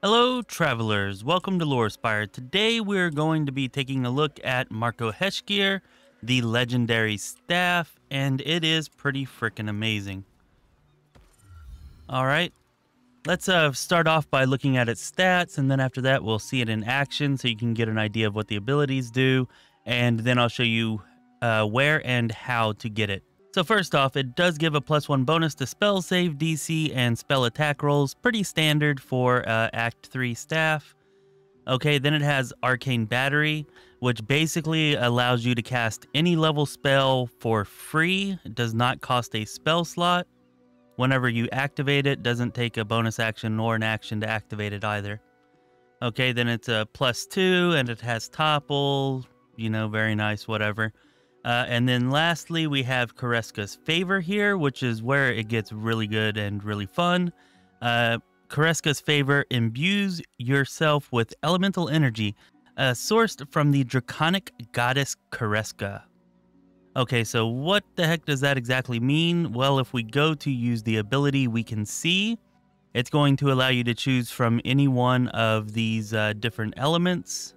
Hello travelers, welcome to Lorespire. Today we're going to be taking a look at MarkoHeshkir, the legendary staff, and it is pretty freaking amazing. Alright, let's start off by looking at its stats, and then after that we'll see it in action so you can get an idea of what the abilities do, and then I'll show you where and how to get it. So first off, it does give a +1 bonus to spell save DC and spell attack rolls. Pretty standard for Act 3 staff. Okay, then it has Arcane Battery, which basically allows you to cast any level spell for free. It does not cost a spell slot. Whenever you activate it, doesn't take a bonus action or an action to activate it either. Okay, then it's a +2 and it has Topple, you know, very nice, whatever. And then lastly, we have Kreska's Favor here, which is where it gets really good and really fun. Kreska's Favor imbues yourself with elemental energy sourced from the draconic goddess Kreska. Okay, so what the heck does that exactly mean? Well, if we go to use the ability, we can see it's going to allow you to choose from any one of these different elements.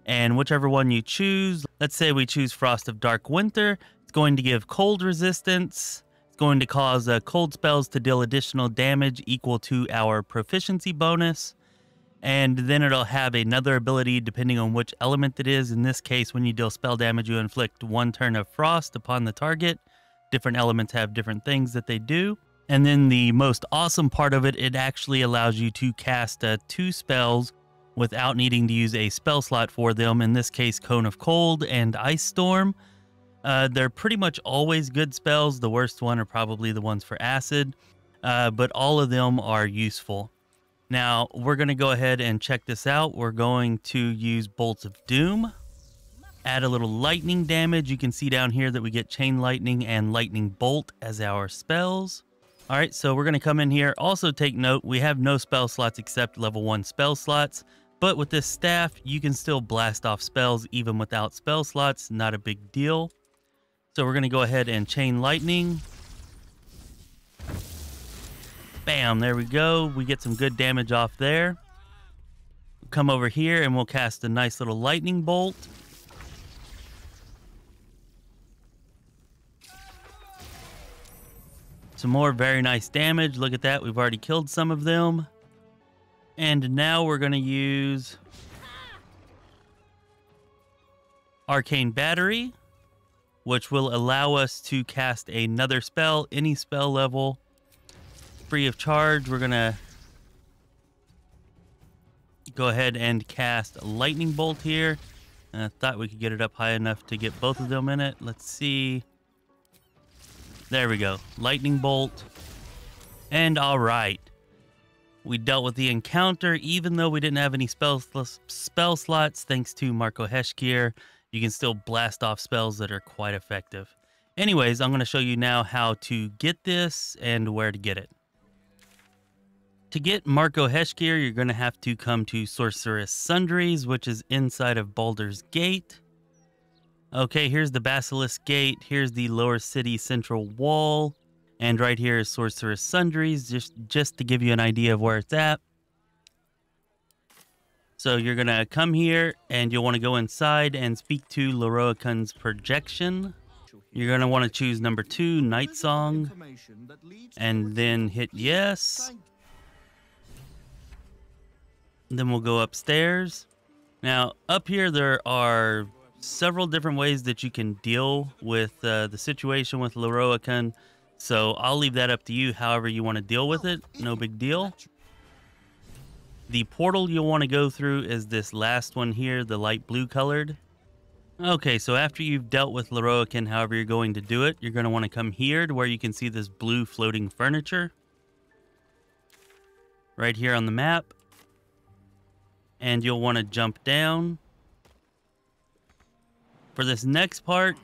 And whichever one you choose, let's say we choose Frost of Dark Winter, it's going to give cold resistance. It's going to cause cold spells to deal additional damage equal to our proficiency bonus. And then it'll have another ability depending on which element it is. In this case, when you deal spell damage, you inflict 1 turn of frost upon the target. Different elements have different things that they do. And then the most awesome part of it, it actually allows you to cast 2 spells without needing to use a spell slot for them, in this case Cone of Cold and Ice Storm. They're pretty much always good spells. The worst one are probably the ones for Acid, but all of them are useful. Now, we're going to go ahead and check this out. We're going to use Bolts of Doom, add a little lightning damage. You can see down here that we get Chain Lightning and Lightning Bolt as our spells. Alright, so we're going to come in here. Also take note, we have no spell slots except level 1 spell slots. But with this staff, you can still blast off spells even without spell slots. Not a big deal. So we're going to go ahead and Chain Lightning. Bam, there we go. We get some good damage off there. Come over here and we'll cast a nice little Lightning Bolt. Some more very nice damage. Look at that. We've already killed some of them. And now we're going to use Arcane Battery, which will allow us to cast another spell, any spell level, free of charge. We're going to go ahead and cast Lightning Bolt here. And I thought we could get it up high enough to get both of them in it. Let's see. There we go. Lightning Bolt. And all right. We dealt with the encounter, even though we didn't have any spell slots. Thanks to MarkoHeshkir, you can still blast off spells that are quite effective. Anyways, I'm going to show you now how to get this and where to get it. To get MarkoHeshkir, you're going to have to come to Sorceress Sundries, which is inside of Baldur's Gate. Okay, here's the Basilisk Gate. Here's the Lower City Central Wall. And right here is Sorceress Sundries, just to give you an idea of where it's at. So you're going to come here, and you'll want to go inside and speak to Lorespaire's projection. You're going to want to choose number 2, Night Song, and then hit yes. Then we'll go upstairs. Now, up here there are several different ways that you can deal with the situation with Lorespire. So I'll leave that up to you, however you want to deal with it. No big deal. The portal you'll want to go through is this last one here, the light blue colored. Okay, so after you've dealt with Lorespire, however you're going to do it, you're going to want to come here to where you can see this blue floating furniture. Right here on the map. And you'll want to jump down. For this next part,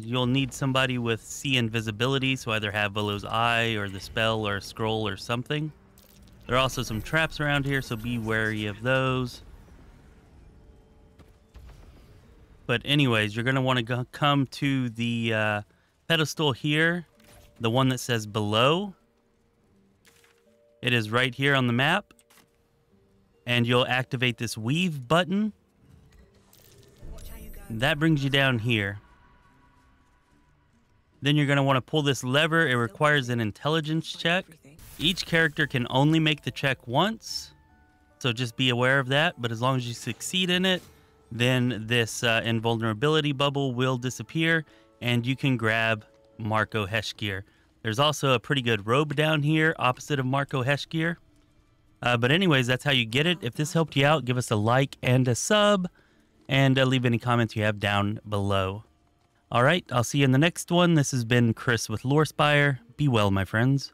you'll need somebody with see invisibility, so either have Volo's Eye or the spell or a scroll or something. There are also some traps around here, so be wary of those. But anyways, you're going to want to come to the pedestal here, the one that says below. It is right here on the map. and you'll activate this weave button. That brings you down here. Then you're going to want to pull this lever. It requires an intelligence check. Each character can only make the check once, so just be aware of that. But as long as you succeed in it, then this invulnerability bubble will disappear, and you can grab MarkoHeshkir. There's also a pretty good robe down here, opposite of MarkoHeshkir. But anyways, that's how you get it. If this helped you out, give us a like and a sub, and leave any comments you have down below. All right, I'll see you in the next one. This has been Chris with Lorespire. Be well, my friends.